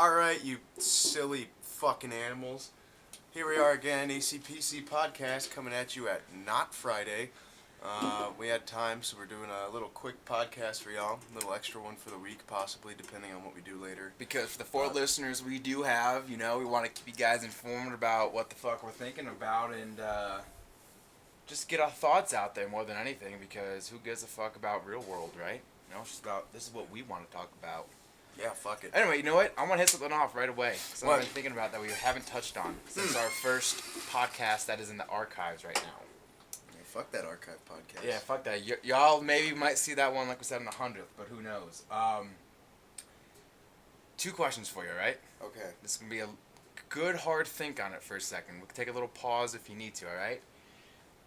Alright, you silly fucking animals. Here we are again, ACPC Podcast, coming at you at not Friday. We had time, so we're doing a little quick podcast for y'all. A little extra one for the week, possibly, depending on what we do later. Because for the four listeners we do have, we want to keep you guys informed about what the fuck we're thinking about and just get our thoughts out there more than anything, because who gives a fuck about real world, right? It's just about, this is what we want to talk about. Yeah, fuck it. Anyway, you know what? I want to hit something off right away. Something What? I've been thinking about that we haven't touched on since our first podcast that is in the archives right now. Yeah, fuck that archive podcast. Yeah, fuck that. Y'all maybe might see that one, like we said, in the 100th, but who knows? Two questions for you, right? Okay. This is going to be a good hard think on it for a second. We can take a little pause if you need to, alright?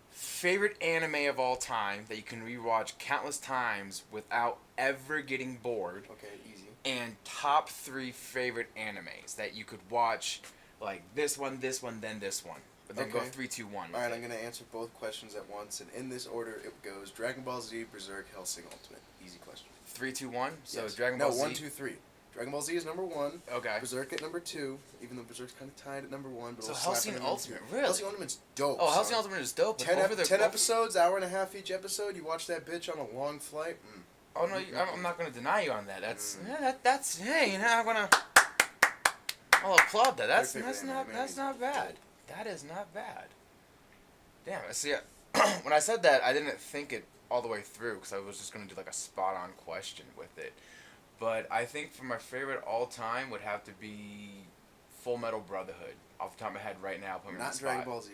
Favorite anime of all time that you can rewatch countless times without ever getting bored. Okay, easy. And top 3 favorite animes that you could watch, like this one, then this one. But then go Okay. 3, 2, 1. Alright, I'm going to answer both questions at once, and in this order it goes Dragon Ball Z, Berserk, Hellsing Ultimate. Easy question. 3, 2, 1? So Yes. Dragon Ball No, Z. 1, 2, 3. Dragon Ball Z is number 1. Okay. Berserk at number 2, even though Berserk's kind of tied at number 1. But So it'll slap Hellsing in at number Ultimate, 2. really? Hellsing Ultimate's dope. Oh, son. Hellsing Ultimate is dope. 10, over there, 10 episodes, hour and a half each episode. You watch that bitch on a long flight. Oh no, I'm not gonna deny you on that. That's hey, I'll applaud that. That's not bad. That is not bad. Damn. See, when I said that, I didn't think it all the way through because I was just gonna do like a spot on question with it. But I think for my favorite all time would have to be Full Metal Brotherhood. Off the top of my head right now, put me on the Not spot. Dragon Ball Z.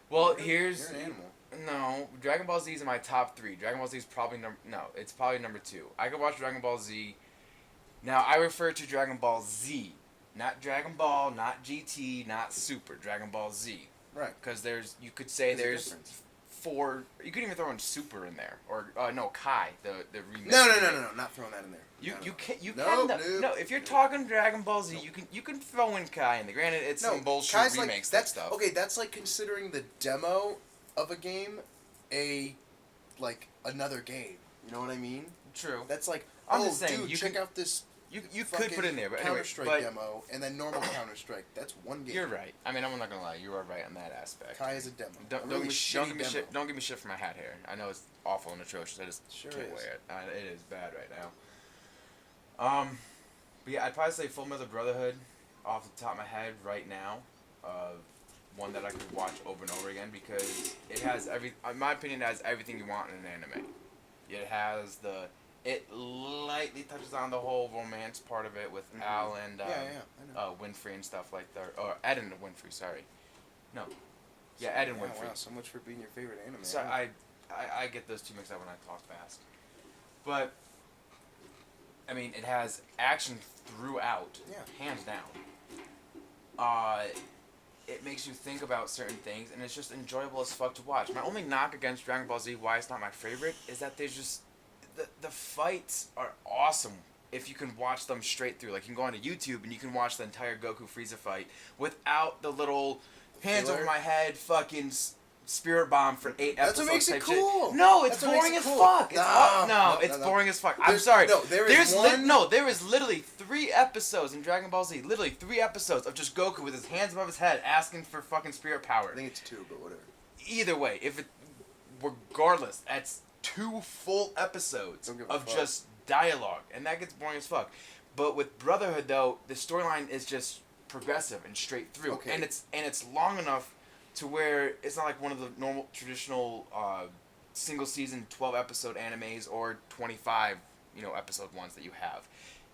Well, You're an animal. No, Dragon Ball Z is in my top 3. Dragon Ball Z is probably it's probably number 2. I could watch Dragon Ball Z. Now, I refer to Dragon Ball Z, not Dragon Ball, not GT, not Super. Dragon Ball Z. Right. Because you could say There's a there's difference. 4. You could even throw in Super in there, or no, Kai, the remix. No, not throwing that in there. No, if you're talking Dragon Ball Z, you can throw in Kai in there. Granted, it's some bullshit Kai's remakes that's stuff. okay. That's like considering the demo of a game another game. You know what I mean? True. That's like, I'm just saying, dude, you check can- out this. You could put it in there, but anyway, Counter-Strike demo and then normal Counter-Strike. That's one game. You're right. I mean, I'm not gonna lie. You are right on that aspect. Kai is a demo. Don't give me shit. Don't give me shit for my hat hair. I know it's awful and atrocious. I just Sure can't is. wear it. It is bad right now. But yeah, I'd probably say Full Metal Brotherhood, off the top of my head right now. One that I could watch over and over again because it has in my opinion, it has everything you want in an anime. It has it lightly touches on the whole romance part of it with Al and I know. Winfrey and stuff like that, or Ed and Winfrey. Sorry, no, yeah, Ed and Winfrey. Wow, so much for being your favorite anime. So huh? I get those two mixed up when I talk fast, but I mean it has action throughout, hands down. It makes you think about certain things, and it's just enjoyable as fuck to watch. My only knock against Dragon Ball Z, why it's not my favorite, is that there's just the fights are awesome if you can watch them straight through. Like you can go onto YouTube and you can watch the entire Goku Frieza fight without the little hands over my head fucking spirit bomb for 8 That's episodes. what makes it type cool. Shit. No, it's That's what makes boring it as cool. fuck. It's No. boring as fuck. I'm sorry. No, there is literally 3 episodes in Dragon Ball Z. Literally 3 episodes of just Goku with his hands above his head asking for fucking spirit power. I think it's 2, but whatever. Either way, regardless, that's 2 full episodes Don't give a of fuck. just dialogue, and that gets boring as fuck. But with Brotherhood, though, the storyline is just progressive and straight through, Okay. and it's long enough to where it's not like one of the normal traditional single season 12 episode animes or 25 episode ones that you have.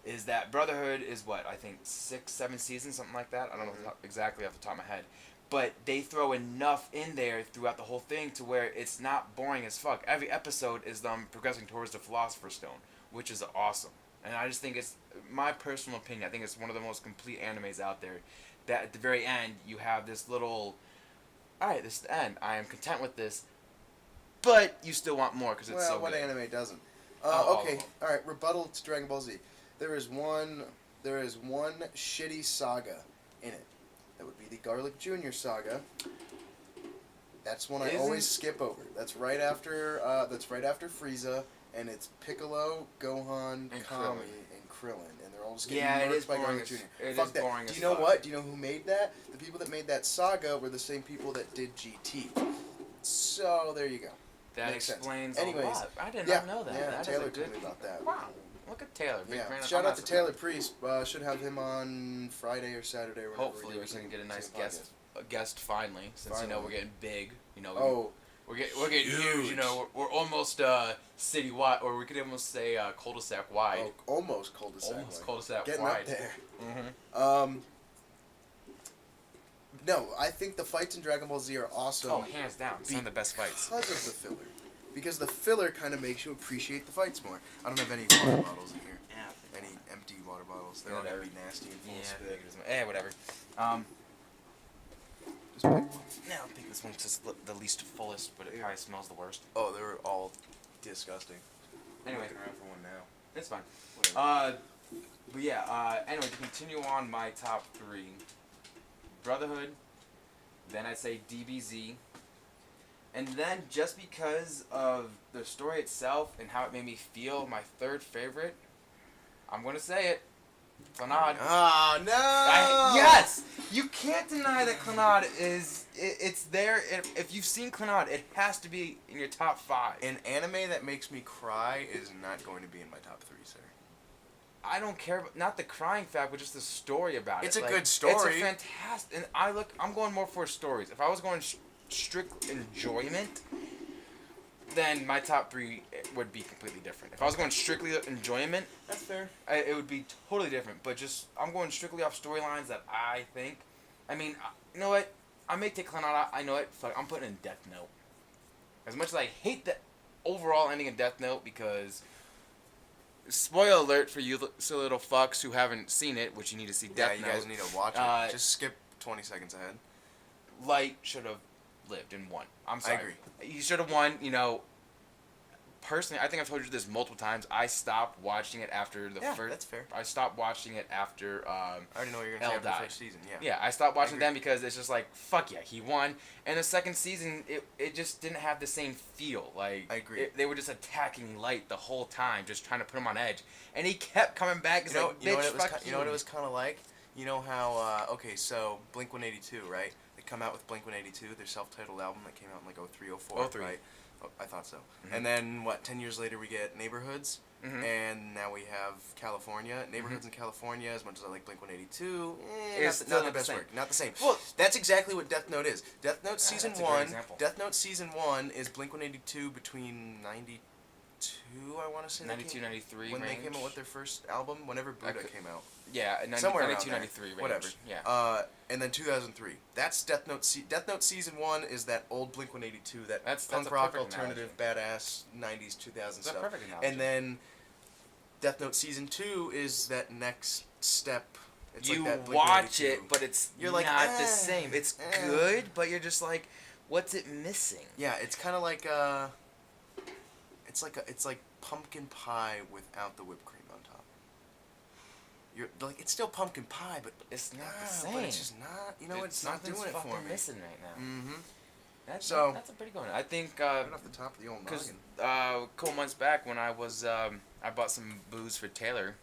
Is that Brotherhood is what I think 6-7 seasons, something like that. I don't know exactly off the top of my head. But they throw enough in there throughout the whole thing to where it's not boring as fuck. Every episode is them progressing towards the Philosopher's Stone, which is awesome. And I just think it's, my personal opinion, I think it's one of the most complete animes out there. That at the very end, you have this little, alright, this is the end. I am content with this. But you still want more because it's so what good. anime doesn't? Oh. Okay, alright, rebuttal to Dragon Ball Z. There is one shitty saga in it. That would be the Garlic Jr. saga. That's one I always skip over. That's right after Frieza. and it's Piccolo, Gohan, And Kami, Krillin. and Krillin, and they're all just getting Yeah, it murked is by boring Gohan as- Jr. it Fuck is that. boring Do as you know fuck. what? Do you know who made that? The people that made that saga were the same people that did GT. So there you go. That Makes sense. explains Anyways, a lot. I did yeah, not know that. yeah, That is Taylor a good. told me about that. Wow, look at Taylor. Big Yeah, fan. shout I'm out not to surprised. Taylor Priest. Should have him on Friday or Saturday. Whenever Hopefully do we the can same- get a nice same guest. A guest finally, since you know Finally. we're getting big. You know. podcast. Oh, We're getting huge. You know, we're almost city wide, or we could almost say cul-de-sac wide. oh, almost cul-de-sac. Almost wide. cul-de-sac Getting wide. up there. Mm-hmm. No, I think the fights in Dragon Ball Z are awesome. Oh, hands down, some of the best fights. Because of the filler. Because the filler kind of makes you appreciate the fights more. I don't have any water bottles in here. Yeah. Any empty water bottles. They're all gonna be nasty and full of spit. Whatever. Just pick one. No, I think this one's just the least fullest, but it Yeah. probably smells the worst. Oh, they're all disgusting. Anyway. I'm looking around for one now. It's fine. Whatever. But yeah, anyway, to continue on my top three. Brotherhood, then I'd say DBZ, and then just because of the story itself and how it made me feel, my third favorite, I'm gonna say it, Clannad. Ah, no! Yes! You can't deny that Clannad it's there. If you've seen Clannad, it has to be in your top 5. An anime that makes me cry is not going to be in my top 3, sir. I don't care about not the crying fact, but just the story about It's it. a good story. It's a fantastic. And I'm going more for stories. If I was going strict enjoyment, then my top 3 would be completely different. If I was going strictly enjoyment, That's fair. it would be totally different. But just I'm going strictly off storylines that I think. I mean, you know what? I may take Clannad out. I know it. Fuck, I'm putting in Death Note. As much as I hate the overall ending of Death Note, because spoiler alert for you silly little fucks who haven't seen it, which you need to see Death You Note. guys need to watch it. Just skip 20 seconds ahead. Light should have lived and won. I'm sorry. agree. He should have won. You know, personally, I think I've told you this multiple times. I stopped watching it after the Yeah, first. that's fair. I stopped watching it after. I already know what you're going to L say after the died. first season. Yeah. Yeah, I stopped watching agree. them because it's just like, fuck yeah, he won. And the second season, it just didn't have the same feel. Like, I agree. They were just attacking Light the whole time, just trying to put him on edge. And he kept coming back. It's like, You know bitch, what it was fuck you know what it was kind of like? You know how, okay, so Blink-182, right? They come out with Blink-182, their self-titled album that came out in like 03, 04, 03. right? Oh, I thought so. Mhm. And then, 10 years later we get Neighborhoods, Mhm. and now we have California. Neighborhoods in California, as much as I like Blink-182, It's not still the not the best same. work. Not the same. Well, That's exactly what Death Note is. Death Note Season that's a great 1, example. Death Note Season 1 is Blink-182 between 92, I want to say. 92, 93 when range. they came out with their first album, whenever Buddha came out. Yeah, 90, Somewhere around 92, there. 93 range. Whatever. Yeah. And then 2003. That's Death Note. Death Note Season 1 is that old Blink-182, that That's punk a rock perfect alternative badass 90s 2000s That's a stuff. perfect analogy. And then Death Note Season 2 is that next step. It's You like that watch Blink-182. it, but it's You're like, not the eh, same. It's eh. good, but you're just like, what's it missing? Yeah, it's kind of like it's like pumpkin pie without the whipped cream on top. You're like, it's still pumpkin pie, but It's not the but same. it's just not. You know, it's not something's doing it for fucking me. missing right now. Mm-hmm. That's a pretty good one. I think Right off the top of the old because noggin. a couple months back when I was I bought some booze for Taylor,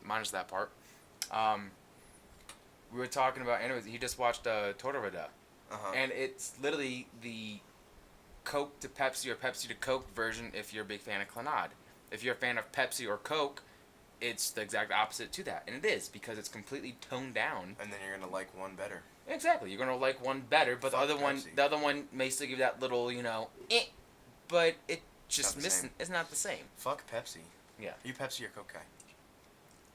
minus that part. We were talking about anyways. He just watched Totoroda, Uh-huh. and it's literally the Coke to Pepsi or Pepsi to Coke version. If you're a big fan of Clannad, if you're a fan of Pepsi or Coke, it's the exact opposite to that, and it is because it's completely toned down. And then you're gonna like one better. Exactly, you're gonna like one better, but Fuck the Pepsi. other one may still give that little, but it just the missing. same. It's not the same. Fuck Pepsi. Yeah. Are you Pepsi or Coke guy?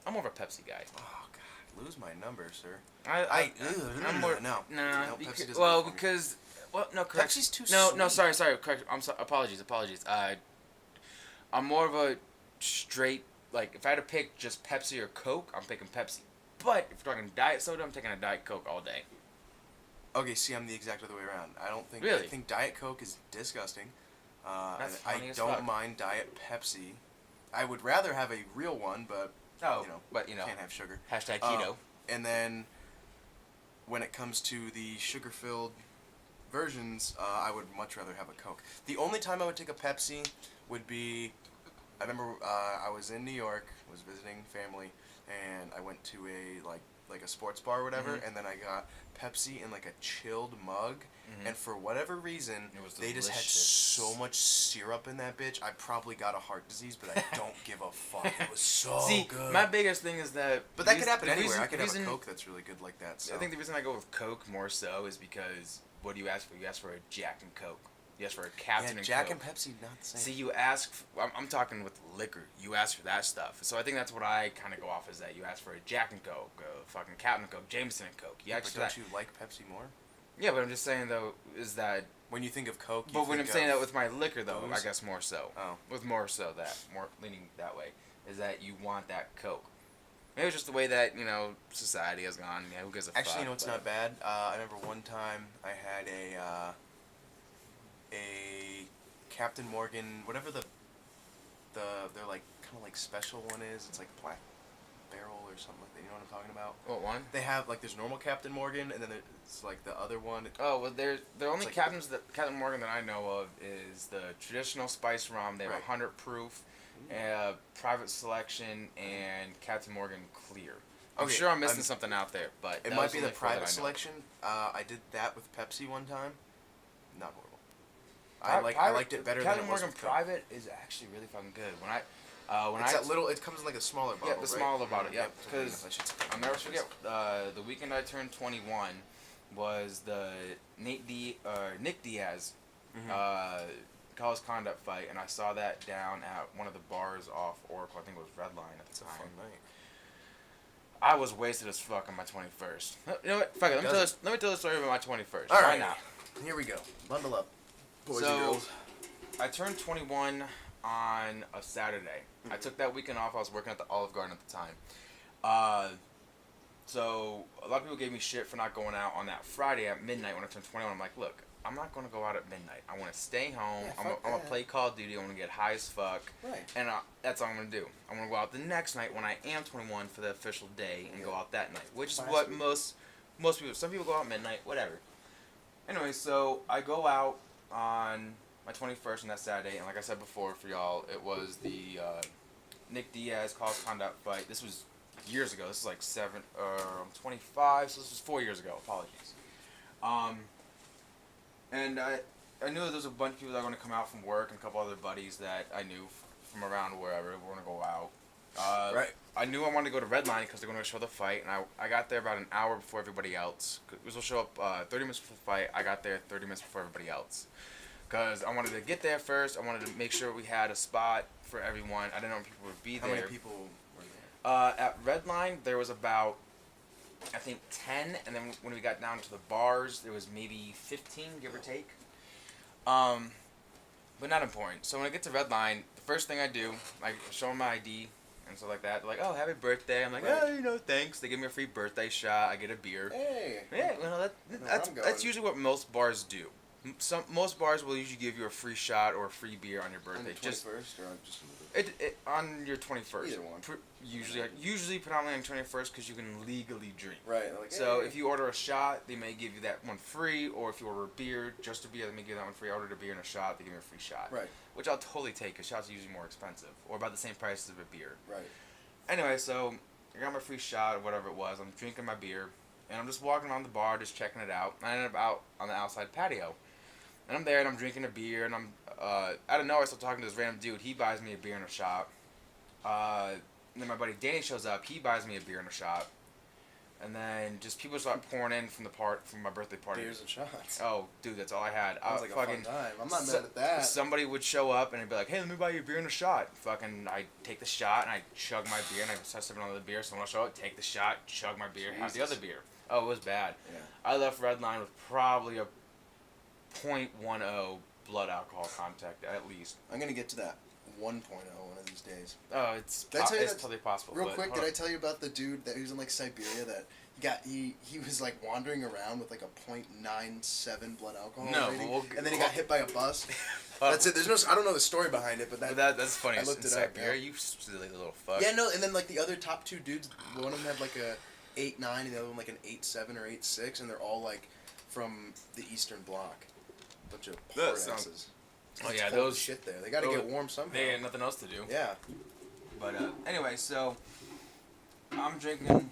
I'm more of a Pepsi guy. Oh God, lose my number, sir. I'm more no. Nah, No, Pepsi because, doesn't well, work for me. because no, correct. Pepsi's too No, sweet. no, sorry, correct. Apologies. I'm more of a straight like if I had to pick just Pepsi or Coke, I'm picking Pepsi. But if we're talking diet soda, I'm taking a Diet Coke all day. Okay, see, I'm the exact other way around. I don't think. Really? I think Diet Coke is disgusting. That's and funny I as don't fuck. mind Diet Pepsi. I would rather have a real one, but but can't have sugar. hashtag keto. And then when it comes to the sugar-filled versions, I would much rather have a Coke. The only time I would take a Pepsi would be, I remember I was in New York, was visiting family, and I went to like a sports bar or whatever, and then I got Pepsi in like a chilled mug, and for whatever reason, It was they just had delicious. so much syrup in that bitch. I probably got a heart disease, but I don't give a fuck. It was so See, good. my biggest thing is that. But that could happen the anywhere. reason- I could have a reason- Coke that's really good like that. So. I think the reason I go with Coke more so is because what do you ask for? You ask for a Jack and Coke. You ask for a Captain and Jack Coke. and Pepsi not the same. See, you ask. I'm talking with liquor. You ask for that stuff. So I think that's what I kind of go off is that you ask for a Jack and Coke, a fucking Captain and Coke, Jameson and Coke. You but ask for don't that. you like Pepsi more? Yeah, but I'm just saying though is that. When you think of Coke, you But when I'm think saying of that with my liquor though, I booze? guess more so. Oh. With more so that more leaning that way is that you want that Coke. Maybe it's just the way that society has gone. Yeah, who gives a fuck? Actually, you know it's but- not bad. I remember one time I had a Captain Morgan, whatever they're like kind of like special one is. It's like Black Barrel or something like that. You know what I'm talking about? What one? They have like there's normal Captain Morgan, and then there's like the other one. Oh well, the only like- Captain Morgan that I know of is the traditional spice rum. They have Right. 100 proof, private selection, and Captain Morgan clear. I'm Okay, sure I'm missing I'm- something out there, but It that might was be the the only four that I private know. selection. I did that with Pepsi one time. Not horrible. I Private- liked it better Captain than it was Morgan with Coke. Private is actually really fucking good. When It's I that little. It comes in like a smaller bottle. yeah, the right? smaller bottle, yeah. Yep, Because that shit's I'll never delicious. forget the weekend I turned 21 was the Nick Diaz college conduct fight, and I saw that down at one of the bars off Oracle. I think it was Redline at It's the a time. fun night. I was wasted as fuck on my 21st. You know what? Fuck it. Let me tell the story about my 21st. All Why right, not? Here we go. Bundle up, boys So- and girls. I turned 21 on a Saturday. I took that weekend off. I was working at the Olive Garden at the time. So a lot of people gave me shit for not going out on that Friday at midnight when I turned 21. I'm like, look, I'm not going to go out at midnight. I want to stay home. Yeah, I'm fuck going to that. play Call of Duty. I want to get high as fuck. Right. And that's all I'm going to do. I'm going to go out the next night when I am 21 for the official day and go out that night, which is Last what week. most people, some people go out midnight, whatever. Anyway, so I go out on my 21st on that Saturday, and like I said before for y'all, it was the Nick Diaz college conduct fight. This was years ago. This is like I'm 25, so this was 4 years ago. Apologies. And I knew there was a bunch of people that were going to come out from work, and a couple other buddies that I knew from around wherever were going to go out. Right. I knew I wanted to go to Redline because they're going to show the fight, and I got there about an hour before everybody else. We was going to show up 30 minutes before the fight. I got there 30 minutes before everybody else. Because I wanted to get there first. I wanted to make sure we had a spot for everyone. I didn't know if people would be How there. many people were there? At Redline, there was about, I think, 10. And then when we got down to the bars, there was maybe 15, give or take. But not important. So when I get to Redline, the first thing I do, I show them my ID and stuff like that. They're like, oh, happy birthday. I'm like, Right. oh, thanks. They give me a free birthday shot. I get a beer. Hey. Yeah, that's I'm going. that's usually what most bars do. Most bars will usually give you a free shot or a free beer on your On birthday. the 21st or just a little bit? It on your 21st. Either one. Usually predominantly on 21st because you can legally drink. Right. Like, So hey. if you order a shot, they may give you that one free, or if you order a beer, just a beer, they may give you that one free. I ordered a beer and a shot, they give me a free shot. Right. Which I'll totally take because shots are usually more expensive, or about the same price as a beer. Right. Anyway, so I got my free shot or whatever it was. I'm drinking my beer, and I'm just walking around the bar, just checking it out. I ended up out on the outside patio. And I'm there, and I'm drinking a beer, and I'm, out of nowhere, I start talking to this random dude. He buys me a beer and a shot. And then my buddy Danny shows up. He buys me a beer and a shot. And then just people start pouring in from my birthday party. Beers and shots. Oh, dude, that's all I had. Sounds like a fun time. I'm not mad at that. Somebody would show up and they'd be like, hey, let me buy you a beer and a shot. Fucking, I take the shot and I chug my beer and I start sipping on the beer. Someone will show up, take the shot, chug my beer, have the Jesus. other beer. Oh, it was bad. Yeah. I left Redline with probably a 0.10 blood alcohol contact at least. I'm gonna get to that 1.0 one of these days. Oh, it's Did I tell you it's that- totally possible. Real but quick, hold did I on. tell you about the dude that was in like Siberia that he was like wandering around with like a .97 blood alcohol No, rating, but we'll- and then he got hit by a bus. That's it. There's no. I don't know the story behind it, but But that's funny. I looked in it up, Siberia, yeah. you silly little fuck. yeah, no. And then like the other top two dudes, one of them had like a 8.9, and the other one like an 8.7 or 8.6, and they're all like from the Eastern Bloc. Bunch of That hard sounds- asses. Oh It's yeah, cold those as shit there. They got to those- get warm somehow. They had nothing else to do. Yeah. But anyway, so I'm drinking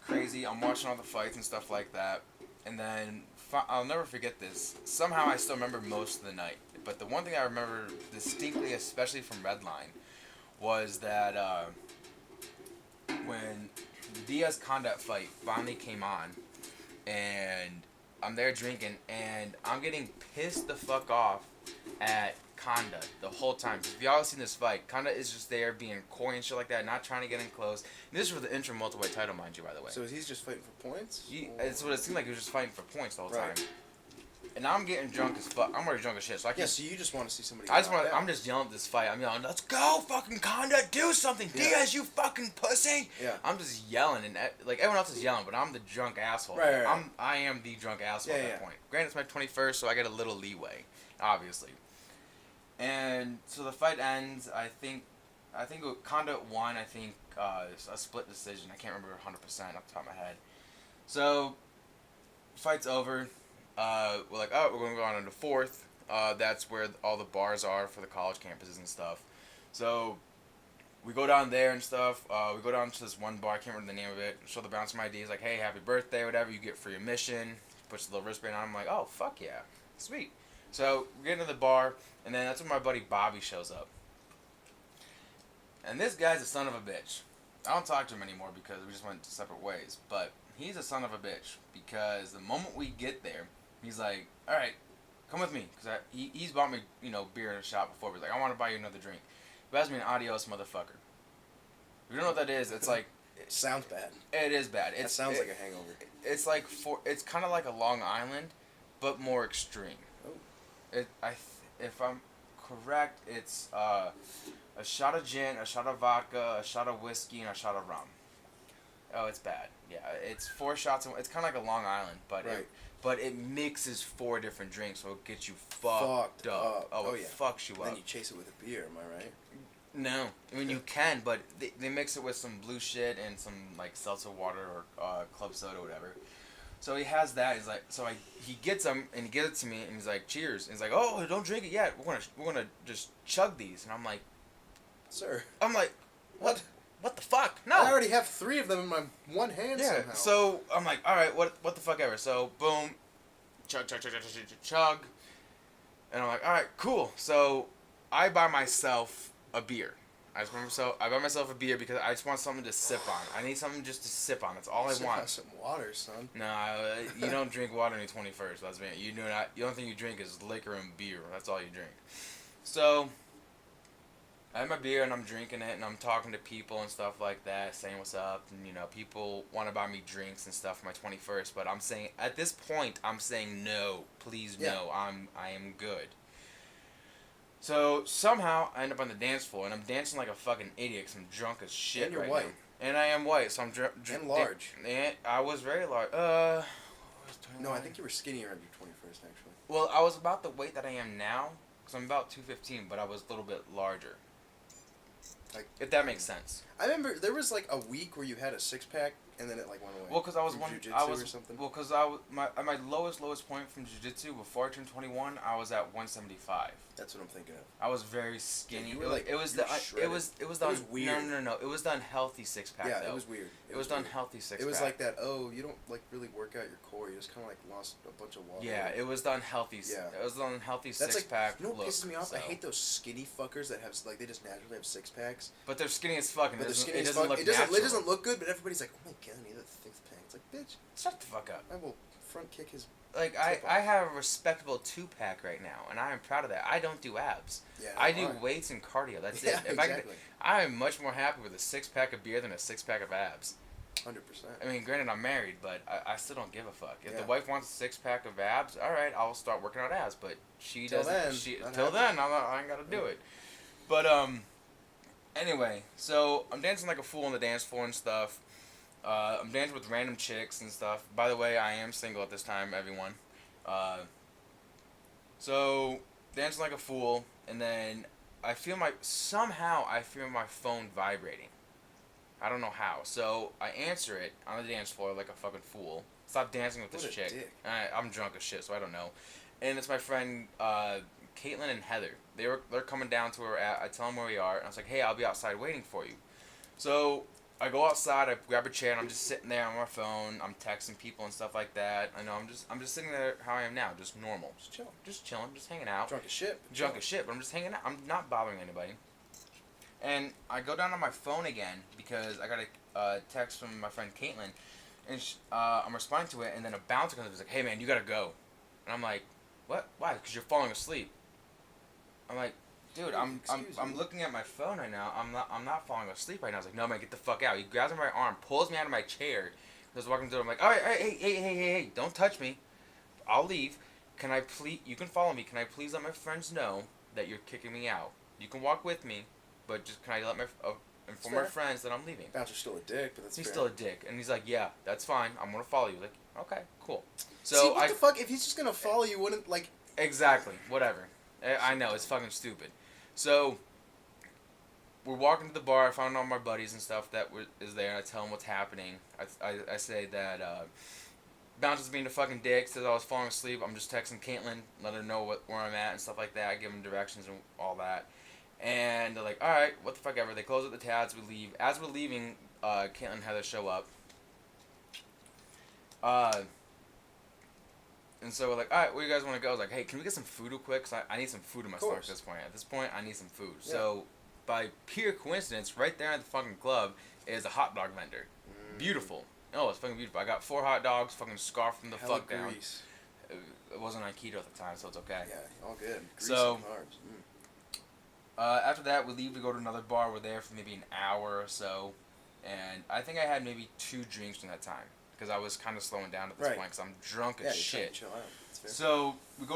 crazy. I'm watching all the fights and stuff like that, and then I'll never forget this. Somehow I still remember most of the night. But the one thing I remember distinctly, especially from Redline, was that when the Diaz Conduct fight finally came on, and I'm there drinking, and I'm getting pissed the fuck off at Conda the whole time. If y'all seen this fight, Conda is just there being coy and shit like that, not trying to get in close. And this is for the interim welterweight title, mind you, by the way. So he's just fighting for points? It's what it seemed like. He was just fighting for points the whole Right. time. And I'm getting drunk as fuck. I'm already drunk as shit. So I Yeah, can't. so you just want to see somebody. I just knocked want. out. I'm just yelling at this fight. I'm yelling, "Let's go, fucking Conda! Do something, Yeah. Diaz, you fucking pussy!" Yeah. I'm just yelling, and like everyone else is yelling, but I'm the drunk asshole. Right. I am the drunk asshole Yeah, at that yeah. point. Granted, it's my 21st, so I get a little leeway, obviously. And so the fight ends. I think Conda won. I think a split decision. I can't remember 100% off the top of my head. So, fight's over. We're like, oh, we're going to go on into fourth. That's where all the bars are for the college campuses and stuff. So, we go down there and stuff. We go down to this one bar. I can't remember the name of it. Show the bouncer my ID. He's like, hey, happy birthday, whatever. You get free admission. Puts the little wristband on. I'm like, oh, fuck yeah. Sweet. So, we get into the bar, and then that's when my buddy Bobby shows up. And this guy's a son of a bitch. I don't talk to him anymore because we just went separate ways. But he's a son of a bitch because the moment we get there, he's like, all right, come with me. Because he's bought me, beer in a shop before. He's like, I want to buy you another drink. He buys me an adios motherfucker. If you don't know what that is, it's like... Sounds bad. It is bad. It sounds like a hangover. It's like it's kind of like a Long Island, but more extreme. Oh. If I'm correct, it's a shot of gin, a shot of vodka, a shot of whiskey, and a shot of rum. Oh, it's bad. Yeah, it's 4 shots. It's kind of like a Long Island, but Right. it mixes 4 different drinks, so it gets you fucked up. Oh, it fucks you up. Then you chase it with a beer. Am I right? No, I mean you can, but they mix it with some blue shit and some like seltzer water or club soda or whatever. So he has that. He's like, he gets them and he gives it to me and he's like, cheers. And he's like, oh, don't drink it yet. We're gonna just chug these. And I'm like, what? What the fuck? No. I already have 3 of them in my one hand Yeah. somehow. So I'm like, all right, what the fuck ever. So boom, chug, chug, and I'm like, all right, cool. So I buy myself a beer. I buy myself a beer because I just want something to sip on. I need something just to sip on. That's all I Sip want. on some water, son. No, you don't drink water on your 21st. That's me. You do not. The only thing you drink is liquor and beer. That's all you drink. So I have my beer and I'm drinking it and I'm talking to people and stuff like that, saying what's up. And people want to buy me drinks and stuff for my 21st. But I'm saying at this point, I'm saying no, please no. I am good. So somehow I end up on the dance floor and I'm dancing like a fucking idiot because I'm drunk as shit. And you're right white. now. And I am white, so I'm And large. And I was very large. No, I think you were skinnier on your 21st, actually. Well, I was about the weight that I am now, because I'm about 215, but I was a little bit larger. Like, if that makes sense. I remember there was like a week where you had a 6-pack and then it like went away. Well, because I was From one. jiu-jitsu I was or something. well, because at my lowest point from jiu-jitsu before I turned 21, I was at 175. That's what I'm thinking of. I was very skinny. you were like- it was you were the shredded. it was It was weird. No. It was the unhealthy 6-pack. Yeah, though. it was weird. It was the unhealthy 6-pack. It was like that. Oh, you don't like really work out your core. You just kind of like lost a bunch of water. Yeah, it was the unhealthy. Yeah. It was the unhealthy That's 6-pack. You know what look, pisses me off? so. I hate those skinny fuckers that have like they just naturally have 6-packs. But they're skinny as fuck, and But it they're doesn't, skinny it as doesn't fuck. look It doesn't. natural. It doesn't look good, but everybody's like, oh my god, he has a 6-pack. It's like, bitch, Shut the fuck up. I will front kick his. Like I have a respectable 2-pack right now, and I am proud of that. I don't do abs. Yeah, I do alright. weights and cardio. That's Yeah, it. If exactly. I am much more happy with a 6-pack of beer than a 6-pack of abs. 100%. I mean, granted, I'm married, but I still don't give a fuck. If Yeah. the wife wants a 6-pack of abs, all right, I'll start working out abs. But she Till doesn't. then, She not till happening. then, I ain't gotta do it. But anyway, so I'm dancing like a fool on the dance floor and stuff. I'm dancing with random chicks and stuff. By the way, I am single at this time, everyone. So dancing like a fool, and then somehow I feel my phone vibrating. I don't know how. So I answer it on the dance floor like a fucking fool. Stop dancing with What this a chick. dick. I'm drunk as shit, so I don't know. And it's my friend Caitlin and Heather. They're coming down to where we're at. I tell them where we are, and I was like, hey, I'll be outside waiting for you. So I go outside, I grab a chair, and I'm just sitting there on my phone. I'm texting people and stuff like that. I know I'm just sitting there how I am now, just normal, just chilling, just hanging out. Drunk as shit. Drunk as shit, but I'm just hanging out. I'm not bothering anybody. And I go down on my phone again because I got a text from my friend Caitlin, and I'm responding to it, and then a bouncer comes up and is like, hey man, you gotta go. And I'm like, what? Why? Because you're falling asleep. I'm like, dude, I'm looking at my phone right now. I'm not falling asleep right now. I was like, no man, get the fuck out. He grabs me by my arm, pulls me out of my chair. I was walking through. I'm like, all right, hey, don't touch me. I'll leave. Can I please? You can follow me. Can I please let my friends know that you're kicking me out? You can walk with me, but just can I let my inform my friends that I'm leaving? Bouncer's still a dick, but that's He's fair. still a dick, and he's like, yeah, that's fine. I'm gonna follow you. Like, okay, cool. So See, what the fuck? If he's just gonna follow you, wouldn't like? Exactly. Whatever. I know it's fucking stupid. So we're walking to the bar. I found all my buddies and stuff that is there. And I tell them what's happening. I say that Bouncer's being a fucking dick. Says I was falling asleep. I'm just texting Caitlin, let her know where I'm at and stuff like that. I give them directions and all that. And they're like, all right, what the fuck ever. They close up the tabs. We leave. As we're leaving, Caitlin and Heather show up. And so we're like, all right, where you guys want to go? I was like, hey, can we get some food real quick? Because I need some food in my stomach at this point. At this point, I need some food. Yeah. So by pure coincidence, right there at the fucking club is a hot dog vendor. Beautiful. Oh, it's fucking beautiful. I got 4 hot dogs, fucking scarfed from the fuck down. It wasn't on keto at the time, so it's okay. Yeah, all good. Grease so, and carbs. After that, we leave to go to another bar. We're there for maybe an hour or so. And I think I had maybe 2 drinks in that time. Because I was kind of slowing down at this point because I'm drunk as shit. Chill out. So we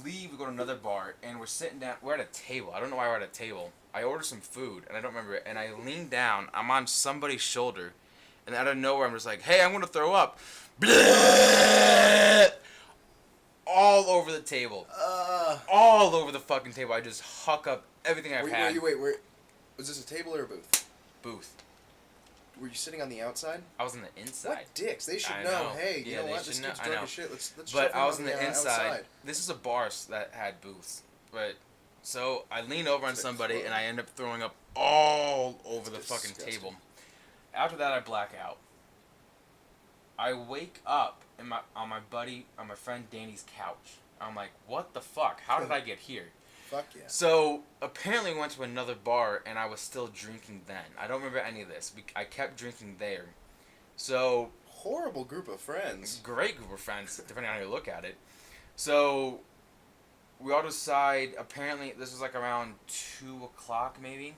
leave, we go to another bar, and we're sitting down. We're at a table. I don't know why we're at a table. I ordered some food, and I don't remember it. And I lean down. I'm on somebody's shoulder, and out of nowhere, I'm just like, "Hey, I'm gonna throw up." Blah! All over the table. All over the fucking table. I just huck up everything I've had. Wait. Was this a table or a booth? Booth. Were you sitting on the outside? I was on the inside. What dicks? They should know. Hey, you know what? This kid's drunk as shit. Let's But I was on the inside. Outside. This is a bar that had booths. But so I lean over on somebody and I end up throwing up all over the fucking table. After that, I black out. I wake up on my friend Danny's couch. I'm like, what the fuck? How did I get here? Fuck yeah. So apparently we went to another bar and I was still drinking then. I don't remember any of this. I kept drinking there. So horrible group of friends. Great group of friends, depending on how you look at it. So we all decide. Apparently this was like around 2:00 maybe,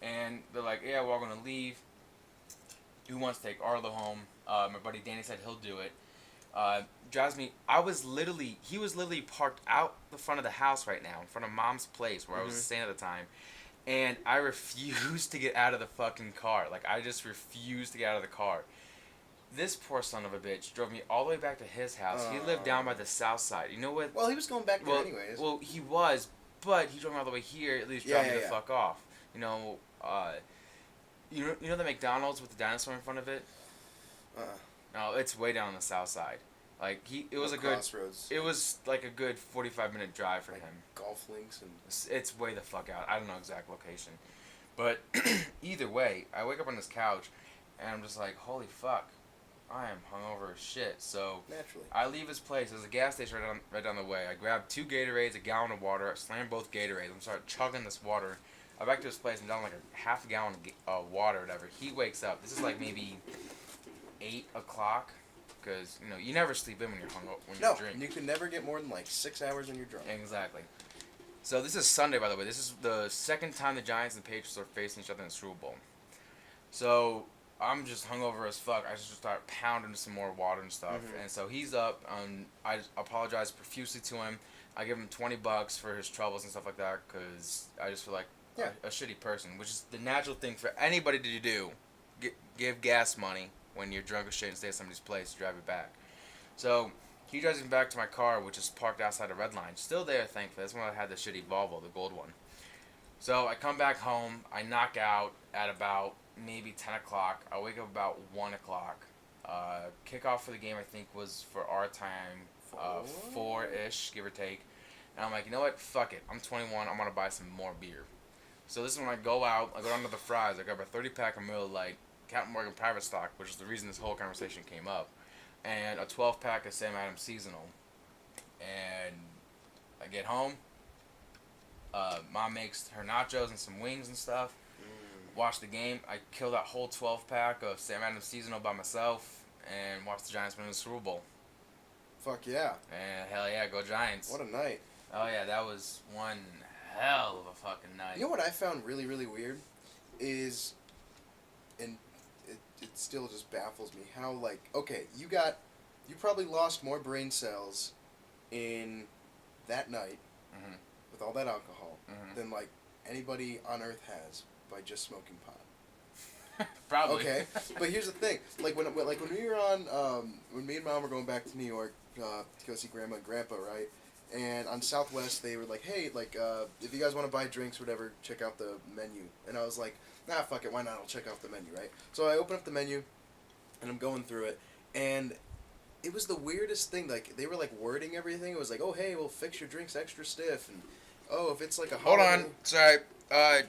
and they're like, "Yeah, we're all gonna leave. Who wants to take Arlo home?" My buddy Danny said he'll do it. Drives me. He was literally parked out the front of the house right now, in front of Mom's place where I was staying at the time, and I refused to get out of the fucking car. Like, I just refused to get out of the car. This poor son of a bitch drove me all the way back to his house. He lived down by the south side. You know what? Well, he was going back there anyways. Well, he was, but he drove me all the way here. At least drove me the fuck off. You know, you know the McDonald's with the dinosaur in front of it? No, it's way down on the south side. Like it was Crossroads. It was like a good 45-minute drive for him. Golf links and. It's way the fuck out. I don't know exact location, but either way, I wake up on this couch, and I'm just like, holy fuck, I am hungover as shit. So naturally, I leave his place. There's a gas station right down the way. I grab 2 Gatorades, a gallon of water. I slam both Gatorades. I'm start chugging this water. I back to his place and down like a half a gallon of water, or whatever. He wakes up. This is like maybe 8:00. Because, you know, you never sleep in when you're hungover, when you drink. No, you can never get more than like 6 hours when you're drunk. Exactly. So this is Sunday, by the way. This is the second time the Giants and Patriots are facing each other in the Super Bowl. So I'm just hungover as fuck. I just start pounding some more water and stuff. And so he's up. I apologize profusely to him. I give him $20 for his troubles and stuff like that because I just feel like a shitty person, which is the natural thing for anybody to do. Give gas money when you're drunk as shit and stay at somebody's place to drive it back. So he drives me back to my car, which is parked outside a red line. Still there, thankfully. That's when I had the shitty Volvo, the gold one. So I come back home. I knock out at about maybe 10 o'clock. I wake up about 1 o'clock. Kickoff for the game, I think, was for our time, 4-ish, give or take. And I'm like, you know what? Fuck it. I'm 21. I'm going to buy some more beer. So this is when I go out. I go down to the Fry's. I grab a 30-pack of Miller Lite, Captain Morgan Private Stock, which is the reason this whole conversation came up, and a 12-pack of Sam Adams Seasonal. And I get home. Mom makes her nachos and some wings and stuff. Watch the game. I kill that whole 12-pack of Sam Adams Seasonal by myself and watch the Giants win the Super Bowl. Fuck yeah. And hell yeah, go Giants. What a night. Oh yeah, that was one hell of a fucking night. You know what I found really, really weird? Is, and it still just baffles me, how, like, okay, you probably lost more brain cells in that night Mhm. with all that alcohol Mhm. than, like, anybody on Earth has by just smoking pot. Probably. Okay, but here's the thing: like when we were on, when me and Mom were going back to New York to go see Grandma and Grandpa, right? And on Southwest, they were like, "Hey, like, if you guys want to buy drinks, or whatever, check out the menu." And I was like, "Nah, fuck it, why not? I'll check out the menu, right?" So I open up the menu, and I'm going through it, and it was the weirdest thing. Like they were like wording everything. It was like, "Oh, hey, we'll fix your drinks extra stiff," and "Oh, if it's like a Hold holiday-" on. Sorry. I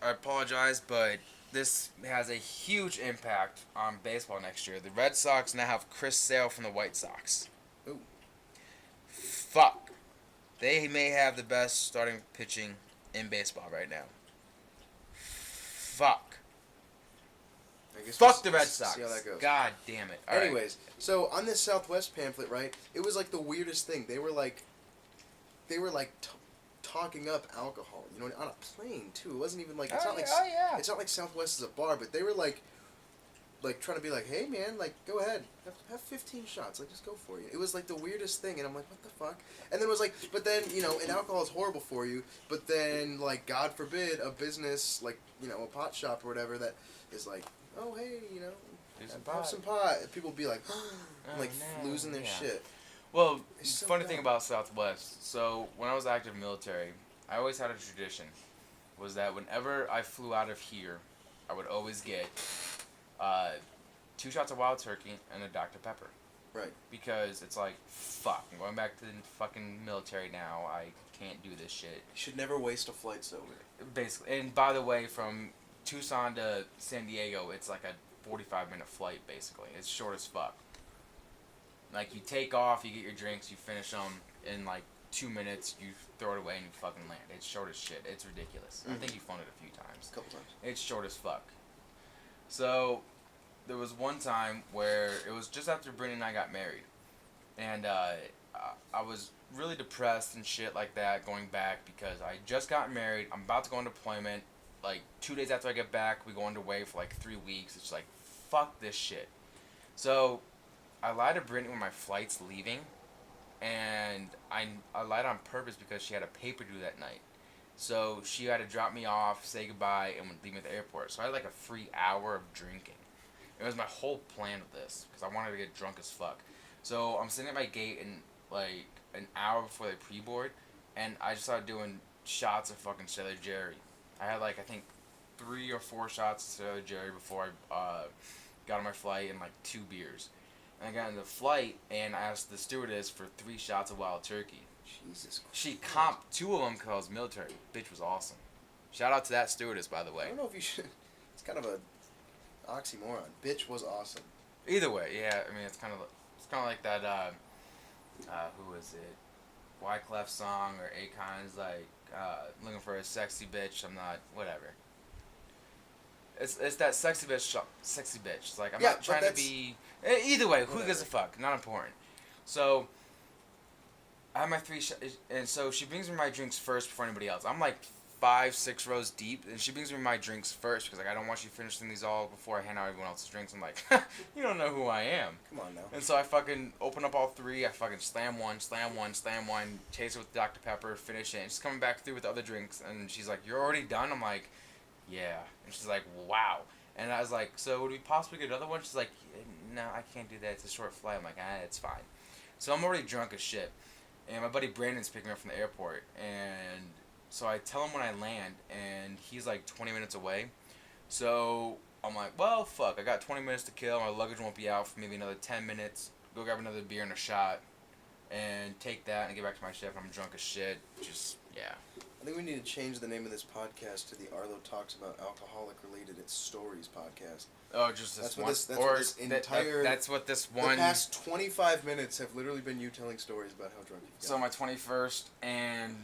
apologize, but this has a huge impact on baseball next year. The Red Sox now have Chris Sale from the White Sox. Ooh. Fuck. They may have the best starting pitching in baseball right now. Fuck. I guess Fuck we'll the Red Sox. See how that goes. God damn it. All right. Anyways, so on this Southwest pamphlet, right, it was like the weirdest thing. They were like talking up alcohol, you know, on a plane too. It wasn't even like it's not like yeah. it's not like Southwest is a bar, but they were like trying to be like, "Hey man, like go ahead, have 15 shots, like just go for you." It was like the weirdest thing, and I'm like, "What the fuck?" And then it was like, but then you know, and alcohol is horrible for you, but then like God forbid a business like you know a pot shop or whatever that is like, "Oh hey, you know, have some pot." And people be like, like no, losing their yeah. shit. Well, It's so funny dumb. thing about Southwest. So when I was active military, I always had a tradition, was that whenever I flew out of here, I would always get 2 shots of Wild Turkey and a Dr. Pepper. Right. Because it's like, fuck, I'm going back to the fucking military now. I can't do this shit. You should never waste a flight sober. Basically, and by the way, from Tucson to San Diego, it's like a 45-minute flight. Basically, it's short as fuck. Like you take off, you get your drinks, you finish them in like 2 minutes, you throw it away and you fucking land. It's short as shit. It's ridiculous. I think you've flown it a few times. A couple times. It's short as fuck. So there was one time where it was just after Brittany and I got married, and I was really depressed and shit like that going back because I just got married. I'm about to go on deployment. Like 2 days after I get back, we go underway for like 3 weeks. It's like, fuck this shit. So I lied to Brittany when my flight's leaving, and I lied on purpose because she had a paper due that night. So she had to drop me off, say goodbye, and leave me at the airport. So I had like a free hour of drinking. It was my whole plan of this because I wanted to get drunk as fuck. So I'm sitting at my gate in like an hour before they pre-board, and I just started doing shots of fucking Sailor Jerry. I had like I think 3 or 4 shots of Sailor Jerry before I got on my flight and like 2 beers. And I got on the flight and I asked the stewardess for 3 shots of Wild Turkey. Jesus Christ. She comped 2 of them because I was military. Bitch was awesome. Shout out to that stewardess, by the I way. don't know if you should. It's kind of a oxymoron. Bitch was awesome. Either way, yeah. I mean, it's kind of like that. Who is it? Wyclef song or Akon's like looking for a sexy bitch. I'm not whatever. It's that sexy bitch. Sexy bitch. It's like I'm Yeah, not but trying to that's- be. Either way, who gives a Whatever. fuck? Not important. So I have my 3 and so she brings me my drinks first before anybody else. I'm like 5-6 rows deep, and she brings me my drinks first because like I don't want you finishing these all before I hand out everyone else's drinks. I'm like, you don't know who I am. Come on now. And so I fucking open up all 3. I fucking slam one, chase it with Dr. Pepper, finish it. And she's coming back through with the other drinks, and she's like, "You're already done?" I'm like, "Yeah." And she's like, "Wow." And I was like, "So would we possibly get another one?" She's like, "No, I can't do that. It's a short flight." I'm like, it's fine. So I'm already drunk as shit. And my buddy Brandon's picking me up from the airport. And so I tell him when I land, and he's like 20 minutes away. So I'm like, well, fuck. I got 20 minutes to kill. My luggage won't be out for maybe another 10 minutes. Go grab another beer and a shot, and take that and get back to my shift. I'm drunk as shit. Just yeah. I think we need to change the name of this podcast to the Arlo Talks About Alcoholic Related Stories podcast. Oh, just this That's one. what this. That's or what this entire. that's what this one. The past 25 minutes have literally been you telling stories about how drunk you've So gotten. my 21st and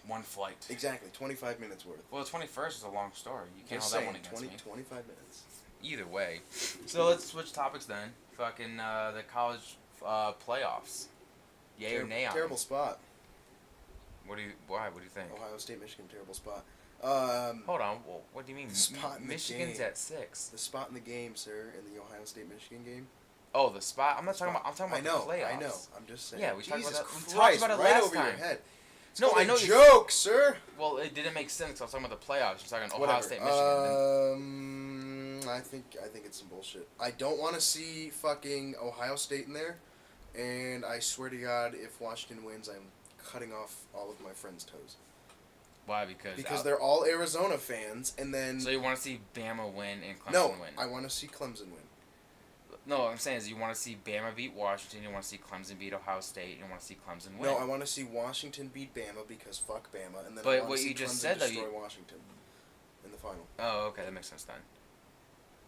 one flight. Exactly, 25 minutes worth. Well, the 21st is a long story. You can't Just hold that one saying, against 25 minutes. me. Either way. So let's switch topics then. Fucking the college playoffs. Yay or nay on Terrible them? spot. Why? What do you think? Ohio State, Michigan, terrible spot. Hold on. Well, what do you mean? The spot in the Michigan's game. at 6. The spot in the game, sir, in the Ohio State Michigan game. Oh, the spot. I'm not talking about. I'm talking about the playoffs. I know. I'm just saying. Yeah, we talked Jesus about that. We Christ, talked about it right last over your time. head. It's No, called I know a you- joke, sir. Well, it didn't make sense. I was talking about the playoffs. You're talking Ohio Whatever. State, Michigan. I think it's some bullshit. I don't want to see fucking Ohio State in there, and I swear to God, if Washington wins, I'm cutting off all of my friends' toes Why? because they're all Arizona fans, and then So you want to see Bama win and Clemson no, win? I want to see Clemson win. No, what I'm saying is you want to see Bama beat Washington. You want to see Clemson beat Ohio State. You want to see Clemson win. No, I want to see Washington beat Bama because fuck Bama, and then But I want what to see you just Clemson said, though, destroy Washington in the final. Oh, okay, that makes sense then.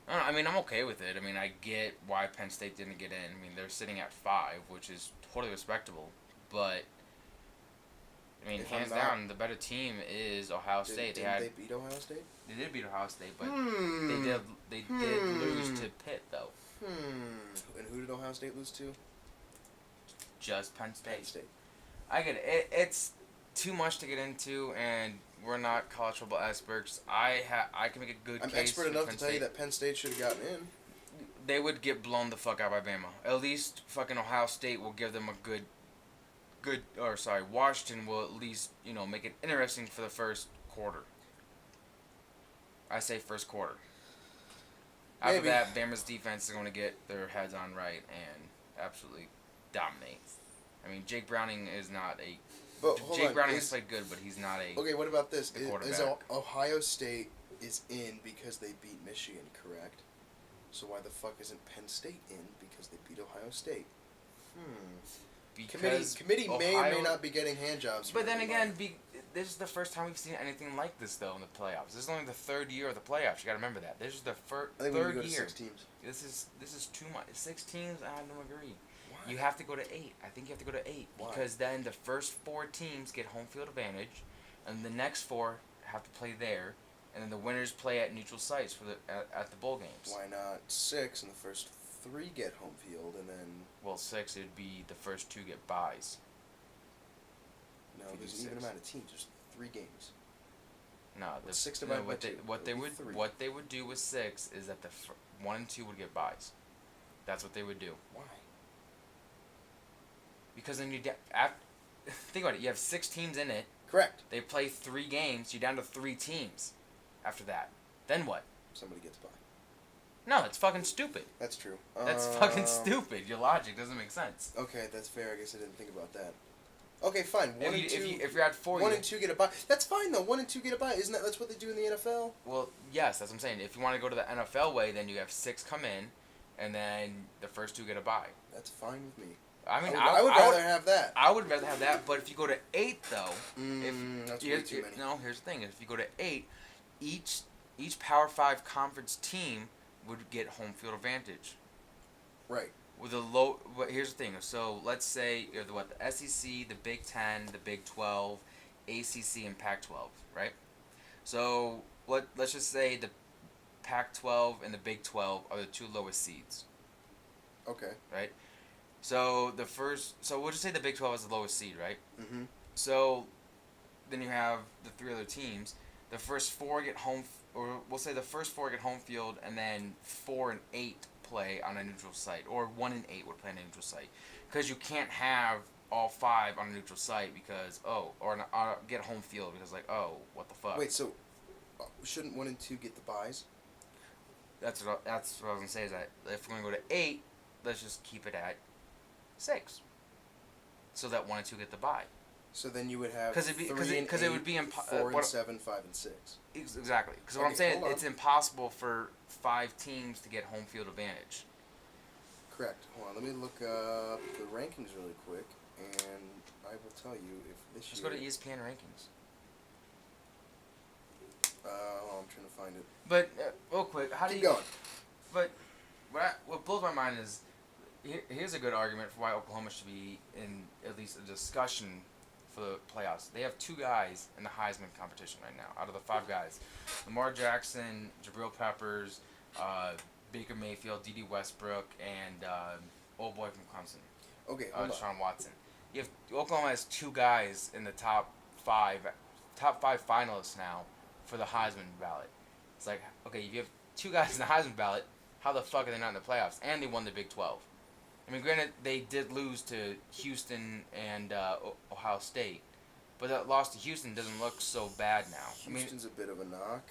I don't know, I mean, I'm okay with it. I mean, I get why Penn State didn't get in. I mean, they're sitting at 5, which is totally respectable. But I mean, If I'm hands not- down, the better team is Ohio State. Didn't they beat Ohio State? They did beat Ohio State, but Hmm. they did lose to Pitt though. And who did Ohio State lose to? Just Penn State. Penn State. I get it. It's too much to get into, and we're not college football experts. I can make a good I'm case. expert for enough Penn to tell you State. that Penn State should have gotten in. They would get blown the fuck out by Bama. At least fucking Ohio State will give them a Washington will at least, make it interesting for the first quarter. I say first quarter. After Maybe. that, Bama's defense is going to get their heads on right and absolutely dominate. I mean, Jake Browning is not a... But hold Jake on, Browning has played good, but he's not a... Okay, what about this? the Is quarterback. Ohio State is in because they beat Michigan, correct? So why the fuck isn't Penn State in because they beat Ohio State? Because Committee may or may Ohio- not be getting hand jobs. But from then everybody. again, this is the first time we've seen anything like this, though, in the playoffs. This is only the third year of the playoffs. You got to remember that. This is the I think we third can go to year. 6 teams. This is too much. 6 teams, I don't agree. Why? You have to go to 8. I think you have to go to 8 Why? because then the first 4 teams get home field advantage, and the next 4 have to play there, and then the winners play at neutral sites for at the bowl games. Why not 6 and the first 3 get home field and then Well, 6 it'd be the first 2 get buys. no, If you there's do an even 6. amount of teams. There's 3 games. No, What's the, 6 no, divided by what they 2? what they It'd be would 3. what they would do with 6 is that the 1 and 2 would get buys. That's what they would do. Why? Because then think about it. You have 6 teams in it. Correct. They play 3 games. You're down to 3 teams. After that, then what? Somebody gets by. No, it's fucking stupid. That's true. That's fucking stupid. Your logic doesn't make sense. Okay, that's fair. I guess I didn't think about that. Okay, fine. 1 and 2. If you're at 4, 1 and 2 get a bye. That's fine though. 1 and 2 get a bye. Isn't that's what they do in the NFL? well, yes, that's what I'm saying. If you want to go to the NFL way, then you have 6 come in, and then the first 2 get a bye. That's fine with me. I mean, I would rather have that. I would rather have that, but if you go to 8 though, That's way here's, too many. no, here's the thing: if you go to 8, each Power 5 conference team would get home field advantage. Right. With a low, but here's the thing. So let's say you have the SEC, the Big 10, the Big 12, ACC, and Pac-12, right? So let's just say the Pac-12 and the Big 12 are the 2 lowest seeds, Okay. right? So we'll just say the Big 12 is the lowest seed, right? Mm-hmm. So then you have the 3 other teams. The first 4 get home, or we'll say the first 4 get home field, and then 4 and 8 play on a neutral site, or 1 and 8 would play on a neutral site, because you can't have all 5 on a neutral site because get home field because what the fuck. Wait, so shouldn't 1 and 2 get the buys? That's what I was gonna say is that if we're gonna go to 8, let's just keep it at 6, so that 1 and 2 get the bye. So then you would have because it would be 4 and 7, 5 and 6. Exactly. Because what I'm Okay, saying, hold on. it's impossible for 5 teams to get home field advantage. Correct. Hold on, let me look up the rankings really quick, and I will tell you if this Let's year. go to ESPN rankings. I'm trying to find it. But real quick, how do Keep you? going. But what blows my mind is here's a good argument for why Oklahoma should be in at least a discussion for the playoffs. They have 2 guys in the Heisman competition right now out of the 5 guys: Lamar Jackson, Jabril Peppers, Baker Mayfield, D.D. Westbrook, and old boy from Clemson, Okay, hold on. Deshaun Watson. Oklahoma has 2 guys in the top 5 finalists now for the Heisman ballot. It's like, okay, if you have 2 guys in the Heisman ballot, how the fuck are they not in the playoffs? And they won the Big 12. I mean, granted, they did lose to Houston and Ohio State, but that loss to Houston doesn't look so bad now. Houston's a bit of a knock.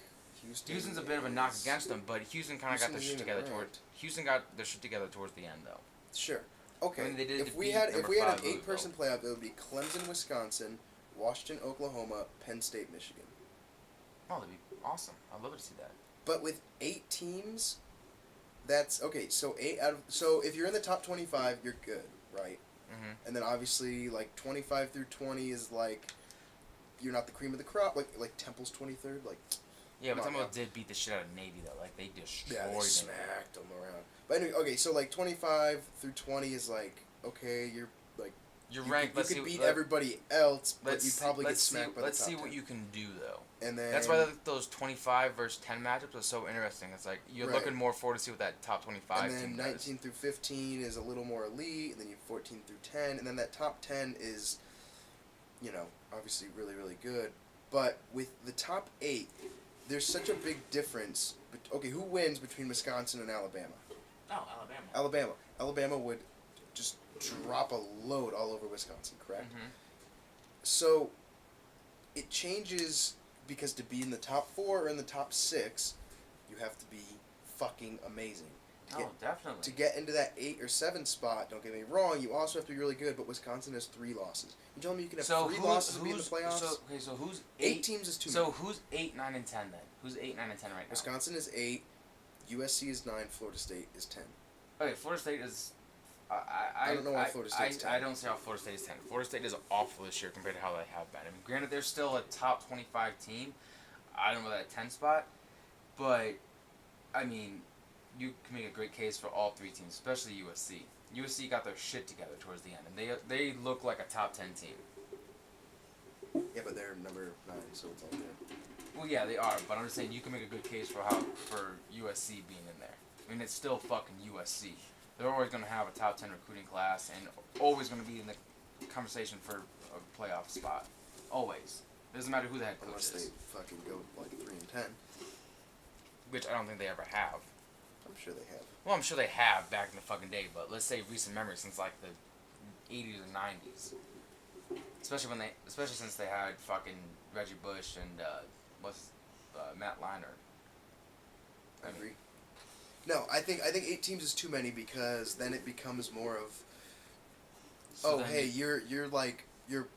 Houston's a bit of a knock against them, but Houston kind of got their shit together ranked. Houston got their shit together towards the end, though. Sure. Okay. I mean, they did if we beat had number an 5 8-person playoff, it would be Clemson, Wisconsin, Washington, Oklahoma, Penn State, Michigan. Oh, that'd be awesome. I'd love to see that. But with 8 teams, that's okay. So if you're in the top 25, you're good, right? Mm-hmm. And then obviously like 25 through 20 is like you're not the cream of the crop. Like Temple's 23rd. Like Yeah, but come on Temple now. did beat the shit out of Navy though. Like they destroyed Yeah, they them. smacked them around. But anyway, okay. So like 25 through 20 is like okay. You're like You're you ranked. Could, Let's you could see. beat everybody else, but Let's you probably get let's see. smacked by Let's the top see what 10. you can do though. And then That's why those 25 versus 10 matchups are so interesting. It's like you're Right. looking more forward to see what that top 25 and then team 19 through 15 is a little more elite, and then you have 14 through 10, and then that top 10 is, obviously really, really good. But with the top 8, there's such a big difference. Okay, who wins between Wisconsin and Alabama? Oh, Alabama. Alabama would just drop a load all over Wisconsin, correct? Mm-hmm. So it changes because to be in the top 4 or in the top 6, you have to be fucking amazing. Definitely. To get into that 8 or 7 spot, don't get me wrong, you also have to be really good, but Wisconsin has 3 losses. You telling me you can have 3 losses to be in the playoffs? So who's 8 teams is too So many. who's 8, 9, and 10 then? Who's 8, 9, and 10 right now? Wisconsin is 8, USC is 9, Florida State is 10. Okay, Florida State is. I don't know why Florida State's 10. I don't see how Florida State is 10. Florida State is awful this year compared to how they have been. I mean, granted, they're still a top 25 team. I don't know that 10 spot, but I mean, you can make a great case for all 3 teams, especially USC. USC got their shit together towards the end, and they look like a top 10 team. Yeah, but they're number 9, so it's all good. Well, yeah, they are, but I'm just saying you can make a good case for USC being in there. I mean, it's still fucking USC. They're always going to have a top 10 recruiting class and always going to be in the conversation for a playoff spot. Always. Doesn't matter who the head coach Unless is. they fucking go like 3 and 10. Which I don't think they ever have. I'm sure they have. Well, I'm sure they have back in the fucking day, but let's say recent memory since like the 80s or 90s. Especially since they had fucking Reggie Bush and Matt Leinart. I agree. No, I think 8 teams is too many because then it becomes more of you're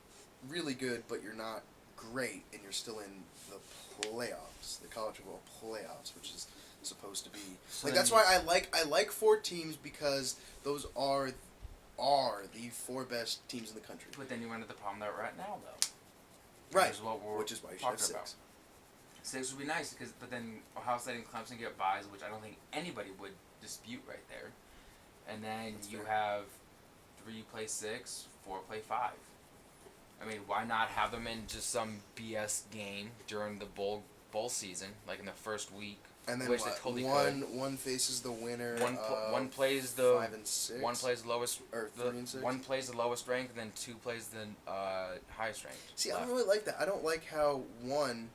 really good but you're not great and you're still in the playoffs, the college football playoffs, which is supposed to be that's why I like 4 teams because those are the 4 best teams in the country. But then you run into the problem that we're at now, though. Right. Which is why you should have 6. 6 would be nice, but then Ohio State and Clemson get buys, which I don't think anybody would dispute right there. And then That's you fair. have 3 play 6, 4 play 5. I mean, why not have them in just some BS game during the bowl season, like in the first week? And then which they totally one faces the winner. One plays the 5 and 6. One plays the lowest, or 3 and 6. One plays the lowest ranked, and then 2 plays the highest ranked. See, I don't really like that. I don't like how 1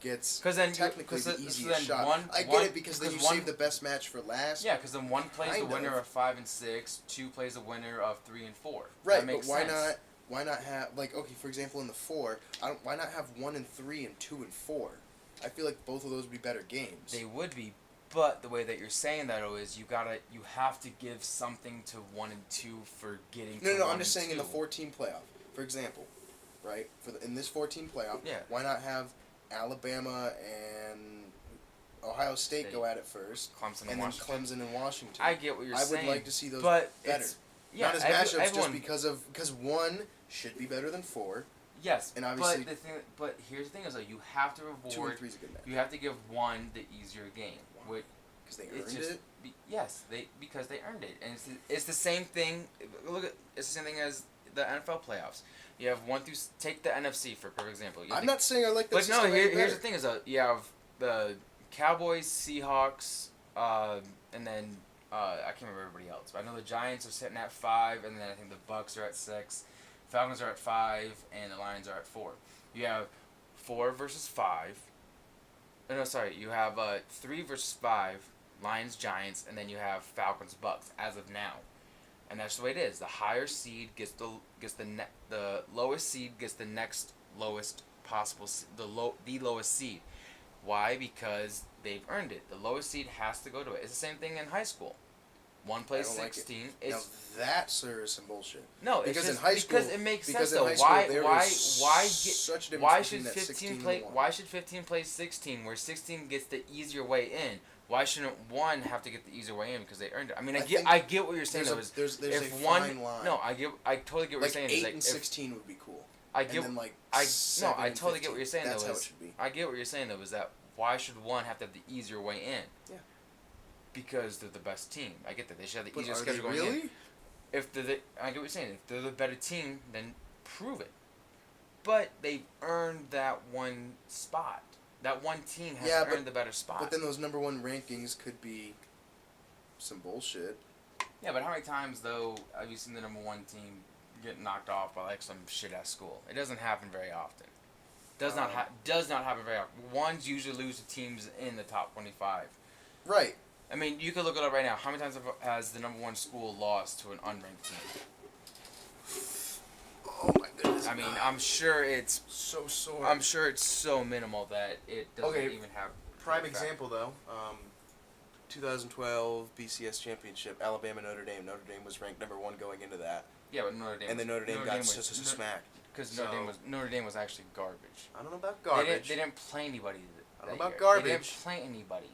gets technically the easiest shot. I get it because then you save the best match for last. Yeah, because then 1 plays the winner of 5 and 6, 2 plays the winner of 3 and 4. Right, that makes but why sense. not? Why not have for example, in the 4, why not have 1 and 3 and 2 and 4? I feel like both of those would be better games. They would be, but the way that you're saying that is you have to give something to 1 and 2 for getting. No, I'm just saying in the 4-team playoff. For example, right? In this 14 playoff, Yeah. why not have Alabama and Ohio State go at it first, Clemson and and then Washington. Clemson and Washington? I get what you're saying. I would like to see those but better. Yeah, Not as matchups, everyone, just because one should be better than 4. Yes, and obviously but here's the thing is though, you have to 2 reward. and 3 is a good match. You have to give one the easier game. Because they It's earned just, it. because they earned it, and it's the same thing. It's the same thing as the NFL playoffs. You have take the NFC for a perfect example. I'm not saying I like that. But no, here's the thing: is you have the Cowboys, Seahawks, and then I can't remember everybody else. But I know the Giants are sitting at 5, and then I think the Bucks are at 6, Falcons are at 5, and the Lions are at 4. You have 4 versus 5. No, sorry. You have 3 versus 5, Lions, Giants, and then you have Falcons, Bucks as of now. And that's the way it is. The higher seed gets the lowest seed gets the next lowest possible the lowest seed. Why? Because they've earned it. The lowest seed has to go to it. It's the same thing in high school. One plays 16. Now that, sir, is some bullshit. No, because it's in high school, because it makes because sense in though. high school, Why should 15 play? Why should 15 play 16 where 16 gets the easier way in? Why shouldn't 1 have to get the easier way in because they earned it? I mean, I get what you're saying. There's a fine line. No, I totally get what you're saying. 8 and 16 would be cool. I get. And then I totally get what you're saying. That's though. how it should be. I get what you're saying though. Is that why should 1 have to have the easier way in? Yeah. Because they're the best team. I get that. They should have the But easier are schedule they going really? in. I get what you're saying. If they're the better team, then prove it. But they've earned that 1 spot. That 1 team has earned the better spot. But then those number 1 rankings could be some bullshit. Yeah, but how many times though have you seen the number 1 team get knocked off by like some shit ass school? It doesn't happen very often. Does not happen very often. Ones usually lose to teams in the top 25. Right. I mean, you can look it up right now. How many times has the number 1 school lost to an unranked team? Oh my goodness. I mean, I'm sure it's so sore. I'm sure it's so minimal that it doesn't even have. Prime example though, 2012 BCS championship, Alabama Notre Dame. Notre Dame was ranked number 1 going into that. Yeah, but Notre Dame. And then Notre Dame got smacked. Because Notre Dame was actually garbage. I don't know about garbage. They didn't play anybody. I don't know about garbage. They didn't play anybody.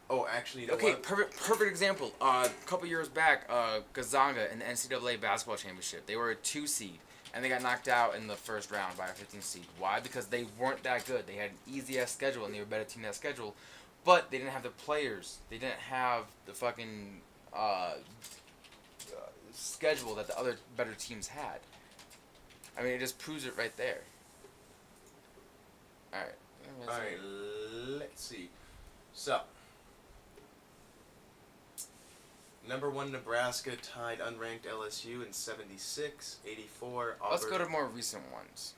Oh, actually, you know okay, what? perfect example. A couple years back, Gonzaga in the NCAA basketball championship, they were a 2 seed, and they got knocked out in the first round by a 15 seed. Why? Because they weren't that good. They had an easy ass schedule, and they were a better team than that schedule, but they didn't have the players. They didn't have the fucking schedule that the other better teams had. I mean, it just proves it right there. All right. All right. Let's see. So. Number 1 Nebraska tied unranked LSU in 76, 84. Auburn. Let's go to more recent ones.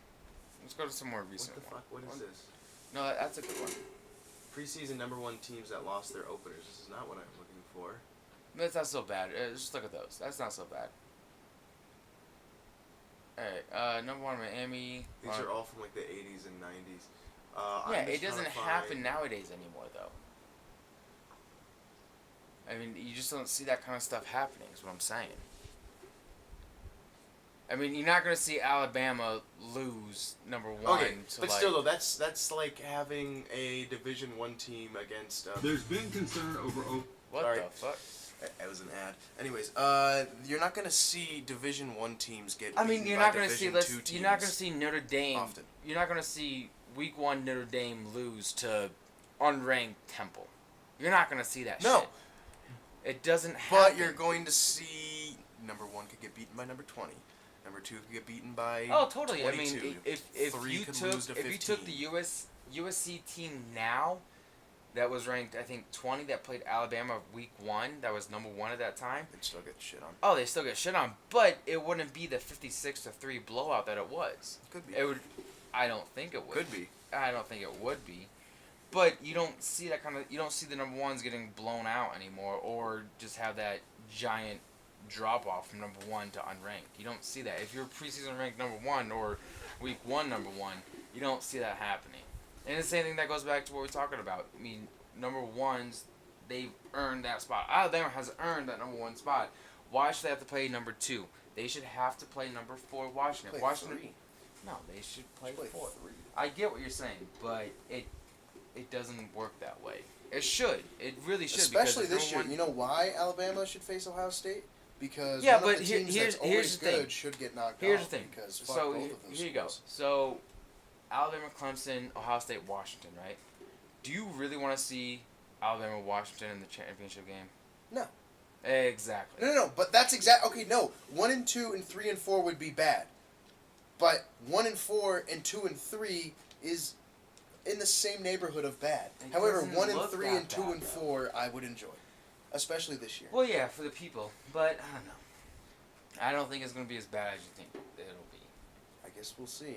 Let's go to some more recent ones. What the fuck? What is this? No, that's a good one. Preseason number 1 teams that lost their openers. This is not what I'm looking for. That's not so bad. Just look at those. That's not so bad. Alright, number 1 Miami. These are all from like the 80s and 90s. Yeah, it doesn't happen nowadays anymore though. I mean, you just don't see that kind of stuff happening, is what I'm saying. I mean, you're not going to see Alabama lose number 1 okay, to but like... still, though, that's like having a Division 1 team against... There's been concern over... What Sorry. the fuck? That was an ad. Anyways, you're not going to see Division 1 teams get I mean, beaten you're by not going to see... Division 2 You're not going teams to see Notre Dame... often. You're not going to see Week 1 Notre Dame lose to unranked Temple. You're not going to see that No. shit. It doesn't happen. But you're going to see number 1 could get beaten by number 20. Number 2 could get beaten by Oh, totally. 22. I mean, if 3 you could took lose to if you 15. took the USC team now, that was ranked I think 20, that played Alabama Week 1, that was number 1 at that time. They'd still get shit on. Oh, they still get shit on, but it wouldn't be the 56-3 blowout that it was. Could be. It would. I don't think it would. Could be. I don't think it would be. But you don't see that kind of. You don't see the number 1s getting blown out anymore, or just have that giant drop off from number 1 to unranked. You don't see that. If you're preseason ranked number 1 or Week 1 number 1, you don't see that happening. And the same thing that goes back to what we're talking about. I mean, number 1s, they've earned that spot. Alabama has earned that number 1 spot. Why should they have to play number 2? They should have to play number 4 Washington. Play Washington. 3. No, they should play Play 4. 3. I get what you're saying, but it doesn't work that way. It should. It really should. Especially because this year. You know why Alabama should face Ohio State? Because Yeah, one but of the teams here's that's always the thing. good should get knocked Here's out. the thing. Because fuck So both of those here you go. schools. So Alabama, Clemson, Ohio State, Washington, right? Do you really want to see Alabama, Washington in the championship game? No. Exactly. No. But that's okay. No, 1 and 2 and 3 and 4 would be bad. But 1 and 4 and 2 and 3 is in the same neighborhood of bad. It However, doesn't 1 and look 3 that and 2 bad, and though. 4 I would enjoy, especially this year. Well, yeah, for the people, but I don't know. I don't think it's gonna be as bad as you think it'll be. I guess we'll see.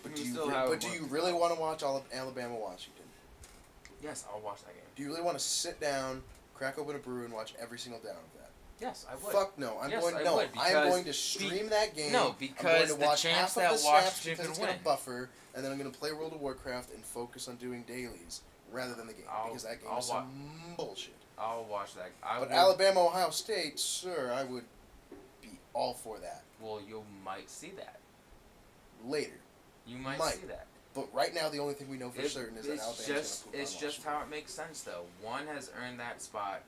But You do you, still re- have but do one- you really want to watch all of Alabama, Washington? Yes, I'll watch that game. Do you really want to sit down, crack open a brew, and watch every single down of that? Yes, I would. Fuck no! I'm Yes, going. I No, would, I'm because going to stream that game. No, I'm because going to the watch chance half that of the snaps Washington because could it's going win. to buffer, and then I'm going to play World of Warcraft and focus on doing dailies rather than the game because that game is some bullshit. I'll watch that. But Alabama, Ohio State, sir, I would be all for that Well, you might see that. later. You might Might. see that. But right now, the only thing we know for certain is that it's Alabama's just going to it's just how it makes sense though. One has earned that spot.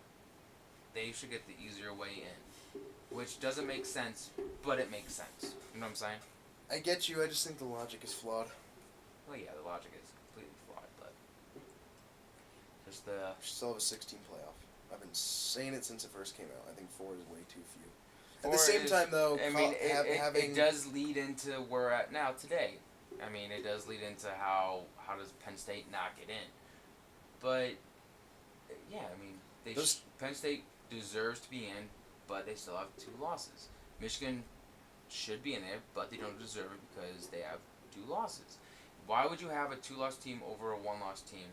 They should get the easier way in, which doesn't make sense, but it makes sense. You know what I'm saying? I get you. I just think the logic is flawed. Well, yeah, the logic is completely flawed, but just the We should still have a 16 playoff. I've been saying it since it first came out. I think 4 is way too few. At the same time, though, I mean, having it does lead into where we're at now today. I mean, it does lead into how does Penn State not get in? But yeah, I mean, Penn State deserves to be in, but they still have 2 losses. Michigan should be in there, but they don't deserve it because they have 2 losses. Why would you have a 2-loss team over a 1-loss team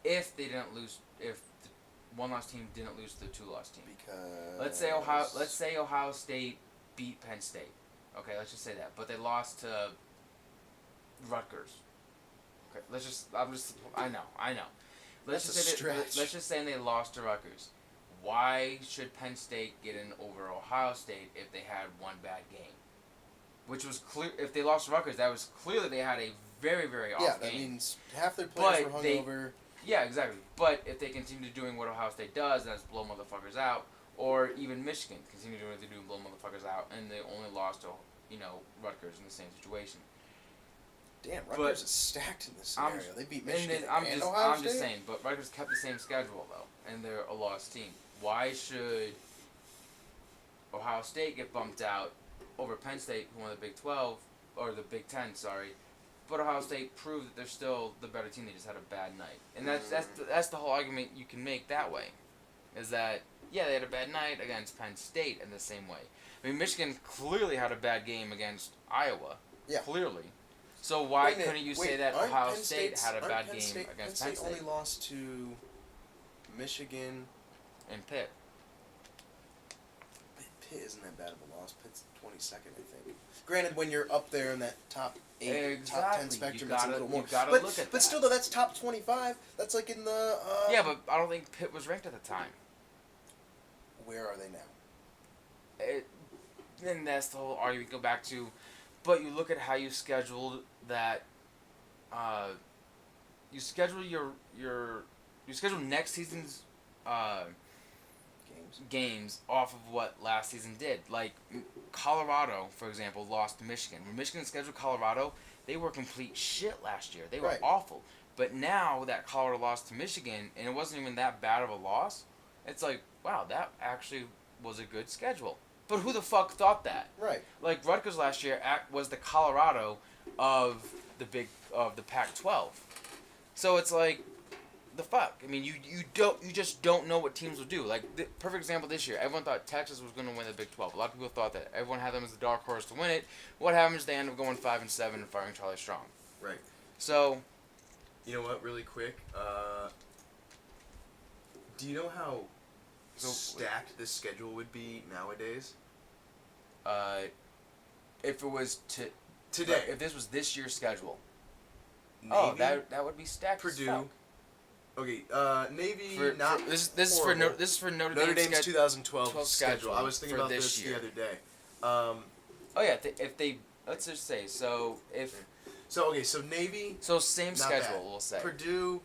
if they didn't lose? If the 1-loss team didn't lose to the 2-loss team? because Let's say Ohio State beat Penn State. Okay, let's just say that, but they lost to Rutgers. Okay, I know. That's a stretch. Let's just say they lost to Rutgers. Why should Penn State get in over Ohio State if they had one bad game? Which was clear. If they lost to Rutgers, that was clearly they had a very, very off yeah, game. that means half their players But were they- hungover. Yeah, exactly. But if they continue doing what Ohio State does, that's blow motherfuckers out, or even Michigan continue doing what they do and blow motherfuckers out, and they only lost to Rutgers in the same situation. Damn, Rutgers is stacked in this I'm- scenario. They beat And Michigan then and Ohio I'm State. just saying, but Rutgers kept the same schedule though, and they're a lost team. Why should Ohio State get bumped out over Penn State, who won the Big 12 or the Big 10? Sorry, but Ohio State proved that they're still the better team. They just had a bad night, and that's the whole argument you can make that way, is that yeah they had a bad night against Penn State in the same way. I mean Michigan clearly had a bad game against Iowa. Yeah. Clearly. So why Wait a minute, couldn't you say wait, that aren't Ohio Penn State had a aren't bad Penn game State, against Penn Penn State State only lost to Michigan. and Pitt? Pitt isn't that bad of a loss. Pitt's 22nd, I think. Granted, when you're up there in that top 8, top 10 Exactly. spectrum, You it's a gotta- little more. you gotta but, look at but that. still, though, that's top 25. That's like in the. Yeah, but I don't think Pitt was ranked at the time. Where are they now? Then that's the whole argument. Go back to, but you look at how you scheduled that. You schedule you schedule next season's games off of what last season did. Like Colorado, for example, lost to Michigan. When Michigan scheduled Colorado, they were complete shit last year. They were Right. awful. But now that Colorado lost to Michigan, and it wasn't even that bad of a loss, it's like, wow, that actually was a good schedule. But who the fuck thought that? Right. Like Rutgers last year was the Colorado of the Pac-12. So it's like, the fuck. I mean, you just don't know what teams will do. Like the perfect example this year, everyone thought Texas was going to win the Big 12. A lot of people thought that. Everyone had them as the dark horse to win it. What happens? They end up going 5-7 and firing Charlie Strong. Right. So, You know what? Really quick. Do you know how stacked this schedule would be nowadays? if it was Today. if this was this year's schedule, Navy, that would be stacked. as Purdue. fuck. Okay, Navy, For this is for this is for Notre Dame's 2012 12 schedule. I was thinking for about this this year. the other day. Oh yeah, if they let's just say, so if So Navy, same not schedule, bad. we'll say. Purdue,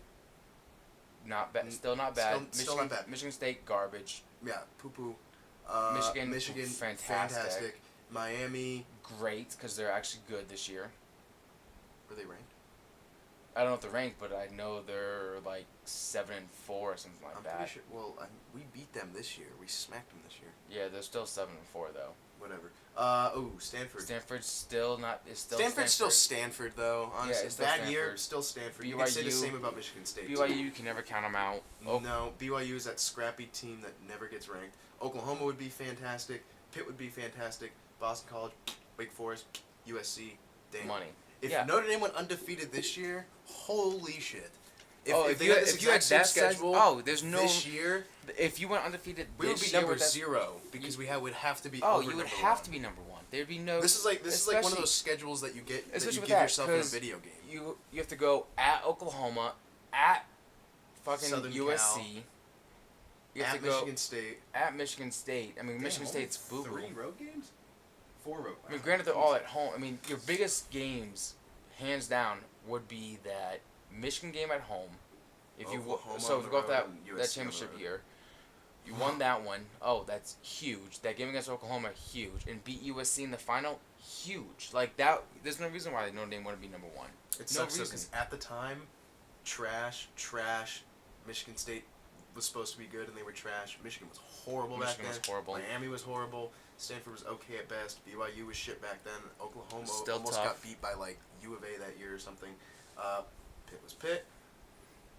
Not bad. Still not bad. Still not bad. Michigan State garbage. yeah, poo poo. Michigan, fantastic. Miami, Great, because they're actually good this year. were they ranked? I don't know if they're ranked, but I know they're like 7-4 or something like I'm that. pretty sure. Well, we beat them this year. We smacked them this year. Yeah, they're still 7-4 though. Whatever. Stanford. Stanford's still not. It's still Stanford's still Stanford though. Honestly, it's still bad year, Stanford. still Stanford. You can say the BYU same about Michigan State. too. BYU, you can never count them out. Oh, No, BYU is that scrappy team that never gets ranked. Oklahoma would be fantastic. Pitt would be fantastic. Boston College, Wake Forest, USC. Damn. money. If Yeah. Notre Dame went undefeated this year, holy shit. If they you had had- this if you had exact same that side- schedule oh, there's no- this year, If you went undefeated, we would be this year number with that- 0 because would have to be. Oh, over you would number have one. to be number one. There'd be no. This is like one of especially- those schedules that you get that especially you with give that, yourself in a 'cause video game. You have to go at Oklahoma, at fucking Southern USC. You have At to go Michigan State. at Michigan State. I mean, Michigan Damn, only State's boo boo. 3 road games? 4 road. I mean, granted, they're all at home. I mean, your biggest games, hands down, would be that Michigan game at home. If you Oklahoma so on if you the go that road and that USC on the championship road. year, you won that one. Oh, that's huge. That game against Oklahoma, huge, and beat USC in the final, huge. Like that. There's no reason why Notre Dame wouldn't be number one. It No sucks reason. because at the time, trash. Michigan State was supposed to be good and they were trash. Michigan was horrible Michigan back was then. horrible. Miami was horrible. Stanford was okay at best. BYU was shit back then. Oklahoma Still almost tough. got beat by like U of A that year or something. Pitt was Pitt.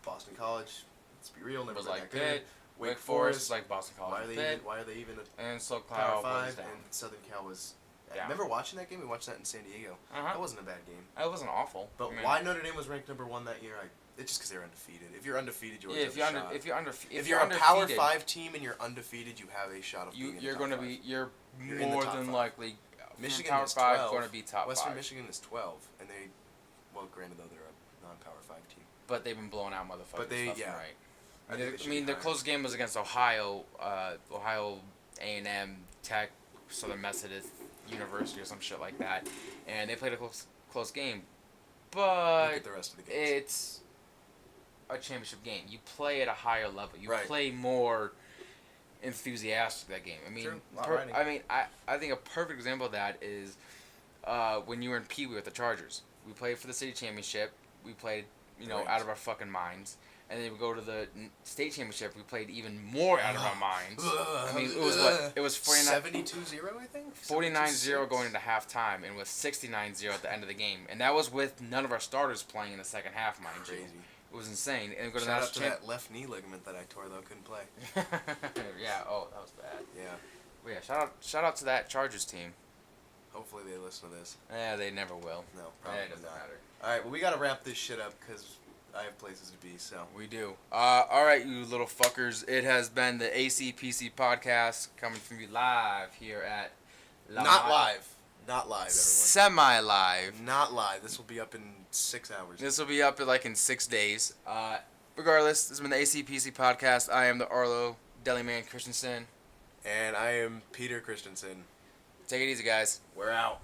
Boston College, let's be real, never was been like that good. Pitt. Wake Forest was like Boston why College. are they Pitt, even, why are they even a and SoCal Power was Five? down. And Southern Cal was. I Down. remember watching that game. We watched that in San Diego. Uh-huh. That wasn't a bad game. It wasn't awful. But I mean, why Notre Dame was ranked number 1 that year? It's just because they're undefeated. If you're undefeated, you Yeah, always if you're have a under, shot. if If you're a undefeated, Power 5 team and you're undefeated, you have a shot of being in you're the going to top be 5. you're You're in the more top than 5. likely Michigan Power is 5 12. going to be top Western 5. Michigan is 12, and they, well, granted though they're a non-Power 5 team. But they've been blowing out motherfuckers. But they- left and yeah. right. I think they should I mean, be their higher. close game was against Ohio, Ohio A&M, Tech, Southern Methodist University, or some shit like that, and they played a close game. Look But at the rest of the games. it's a championship game. You play at a higher level. You Right. play more enthusiastic that game. I mean, True. A lot riding. I think a perfect example of that is when you were in Pee Wee with the Chargers. We played for the city championship. We played, Right. out of our fucking minds. And then we go to the state championship. We played even more out of our minds. I mean, it was what? It was 72-0, I think? 49-0 going into halftime, and was 69-0 at the end of the game. And that was with none of our starters playing in the second half, mind you. Crazy. It was insane. And we go to the Shout out national to champ. that left knee ligament that I tore, though. Couldn't play. Yeah. Oh, that was bad. Yeah. Well, yeah. Shout out to that Chargers team. Hopefully they listen to this. Yeah, they never will. No, probably it doesn't not. matter. All right, well, we got to wrap this shit up because I have places to be, so. We do. All right, you little fuckers. It has been the ACPC podcast coming from you live here at Not live. Not live, everyone. Semi-live. Not live. This will be up in 6 hours. This will be up in 6 days. Regardless, this has been the ACPC podcast. I am the Arlo Deliman Christensen. And I am Peter Christensen. Take it easy, guys. We're out.